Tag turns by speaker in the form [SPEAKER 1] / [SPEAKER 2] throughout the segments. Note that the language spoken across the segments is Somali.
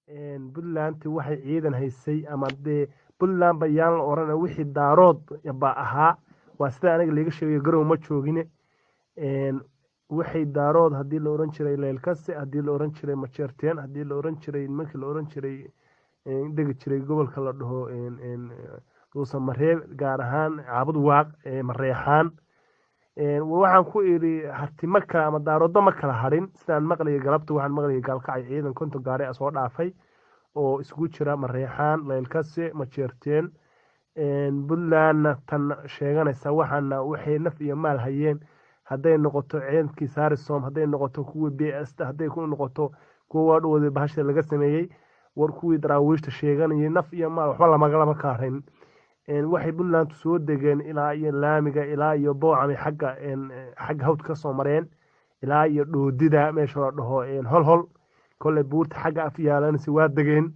[SPEAKER 1] Puntland waxay ciidan haysay ama dee Puntland bayaan la oran wixii daarood ba ahaa waa sida aniga laga sheegay garow ma joogine waxay daarood hadii la oran jiray leelkase hadii la oran jiray majeerteen hadii la oran jiray markii la oran jiray dhigi jiray gobolka la dhaho Dhuusa Mareeb gaar ahaan caabud waaq mareexaan waxaan ku iri harti marka ama daaroodo ma kala harin sidaan maqlay galabta waxaan maqlay gaalkacay ciidan konto gaari soo dhaafay oo isugu jira mareexaan leelkase majeerteen Puntland tan sheeganaysa waxaana waxay naf iyo maal hayeen haday noqoto ciidankii Saarisom haday noqoto kuwa BS haday ku noqoto kuwa dhawada bahasha laga sameeyay war kuwii daraawiishta sheeganayay naf iyo maal waxba lama kaarin waxay Puntland soo degeen ilaa iyo laamiga ilaa iyo boocami xagga hawd ka soo mareen ilaa iyo dhoodida meesha la dhaho hol kole buurta xagga afyaalan si waa degeen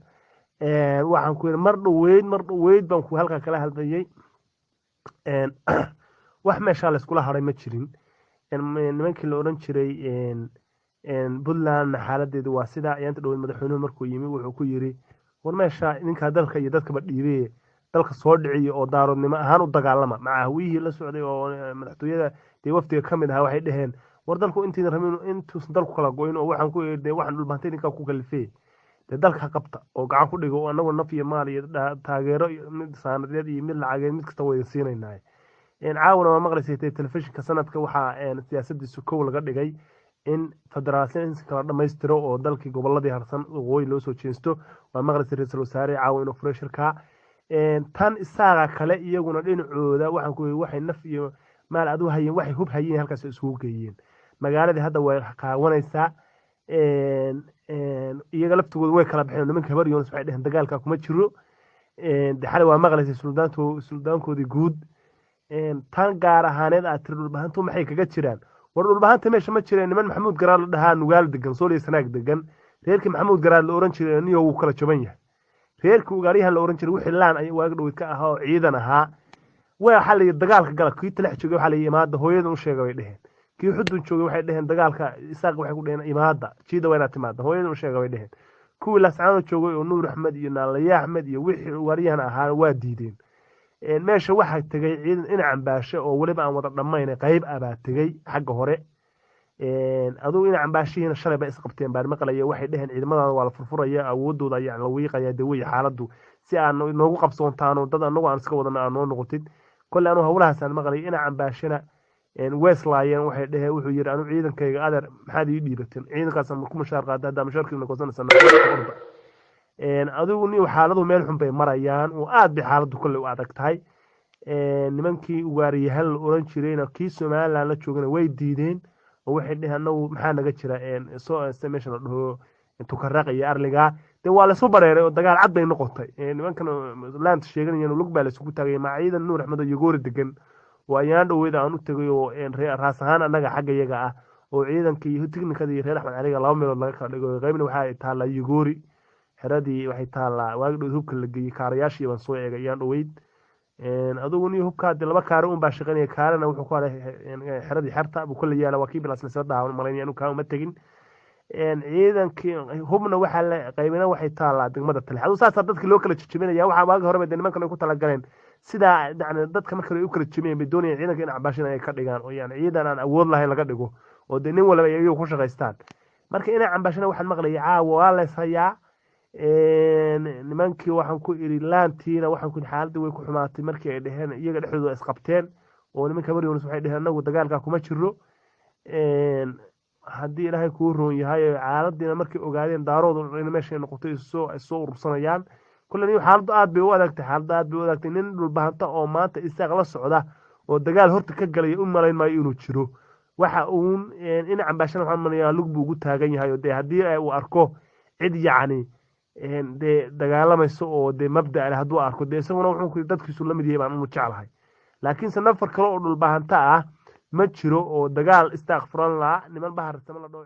[SPEAKER 1] waxaan ku mar dhaweyd baan ku halka kala hadlayay wax meesha la isku haray ma jirin nimankii la oran jiray Puntland xaaladeedu waa sida ayanta dhaweyd madaxweynuhu markuu yimi wuxuu ku yiri war meesha ninka dalka iyo dadka ba dhiibay dalka soo dhiciyo oo daaroodnimo ahaan u dagaalama macahwihii la socday oo madaxtooyada de waftiga kamid ah waxay dhaheen war dalku intii rabin intuu dalku kala go'in oo waxaan ku eeday waxaan dhulbaantay ninka ku kalifay de dalka qabta oo gacan ku dhigo oo anagu naf iyo maal iyo taageero mid saanadeed iyo mid lacageed mid kasta way siinaynaay caawina ma maqlaysay telefishinka sanadka waxa siyaasadiisu kow laga dhigay in federaalsan kala dhameystiro oo dalkii goboladii harsan waqooyi loo soo jeesto waa maqlaysay ra'iisul wasaare caawina furashirka tan isaaga kale iyaguna dhinacooda waxaan ku waxay naf iyo maal adu hayeen waxay hub hayeen halkaas isugu geeyeen magaaladii hadda way qaawanaysaa iyaga laftooda way kala baxeen nimanka habar yoon waxay dhaheen dagaalka kuma jiro xalay waa maqlaysay suldaankoodii guud tan gaar ahaaneed aad tiri dhulbahantu maxay kaga jiraan war dhulbahanta meesha ma jireen niman maxamuud garaad la dhahaa nugaal degan sooliyo sanaag degan reerkii maxamuud garaad la oran jiray niyo wuu kala jaban yahay reerkii ugaariyahan la oran jiray wixii laan ay waaga dhaweyd ka ahaa oo ciidan ahaa waxa la dagaalka gala kii talex joogay waxa la imaada hooyada u sheegay way dhaheen kii xudun joogay waxay dhaheen dagaalka isaaq waxay ku dhaheen imaada jiida wayna timaada hooyada u sheegay way dhaheen kuwii lascaano joogay oo nuur axmed iyo naalaya axmed iyo wixii ugaariyahan ahaa waa diideen meesha waxa tagay ciidan inacan baashe oo waliba aan wada dhamayn qayb aba tagay xagga hore aduu inacan baashiina shalay ba isqabteen baan maqlay waxay dhaheen ciidamada waa la furfuraya awoodooda ayaa la wiiqaya daway xaaladdu si aan noogu qabsoontaano dad anagu aan iska wadana aan noo noqotid kulli anu hawlahaas aan maqlay inacan baashina Westlayan waxay dhaheen wuxuu yiri anu ciidankayga adar maxaad ii dhiibateen ciidankaas ma ku mushaar qaadaa hada mushaarkiina goosanaysan adigu ni xaaladu meel xun bay marayaan oo aad bi xaaladu kulli u adag tahay nimankii ugaariyahan la oran jirayna kii Soomaaliland la joogana way diideen oo waxay dhaheen anagu maxaa naga jira soo estimation la dhaho intuu ka raqay arliga de waa la soo bareeray oo dagaal cad bay noqotay nimankan land sheeganayeen lug baa la isugu tagay maciidan nuur axmed iyo goori degan waayaan dhaweyd aan u tagay oo raas ahaan anaga xagga iyaga ah oo ciidankii iyo tiknikada iyo reer axmed caliga laba meelood laga kala dhigo qaybna waxa taala yugoori xeradii waxay taala waagdhow hubka la geeyay kaarayaashii baan soo eegay ayaan dhaweyd adigu ni hubka laba kaar uun baa shaqeynaya kaarana wuxuu ku haray xeradii xerta buu kala yaala waa kii bilaas la soo daawan malaynaya inuu ka uma tagin ciidankii hubna waxa la qaybina waxay taala degmada talex aduu saas dadka loo kala jijibinaya waxa waaga hore nimankan ay ku tala galeen sida dadka marka ay u kala jimeen bidooniya ciidanka in cabaashin ay ka dhigaan oo yani ciidan aan awood lahayn laga dhigo oo nin walba ay ku shaqeystaan marka in cabaashin waxaan maqlay caawa waa la sayaa nimankii waxaan ku iri laantiina waxaan ku xaaladii way ku xumaatay markii ay dhaheen iyaga dhexdooda isqabteen oo nimanka Maryoons waxay dhaheen anagu dagaalka kuma jiro haddii ilaahay kuu roon yahay xaaladiina markii ogaadeen daaroodu in meesha noqotay soo urursanayaan kulani xaaladu aad bay u adagtay nin dhulbaanta oo maanta isaaq la socda oo dagaal horta ka galay u malayn maayo inuu jiro waxa uu in cambaashana waxaan manayaa lug buu ugu taagan yahay oo de haddii uu arko cid yacni de dagaalamayso oo de mabda leh hadduu arko de isaguna wuxuu dadkiisu la mid yahay baan u jeclahay laakiinse nafar kale oo dhulbaanta ah ma jiro oo dagaal istaaqfuran la niman bahar sama la dhaw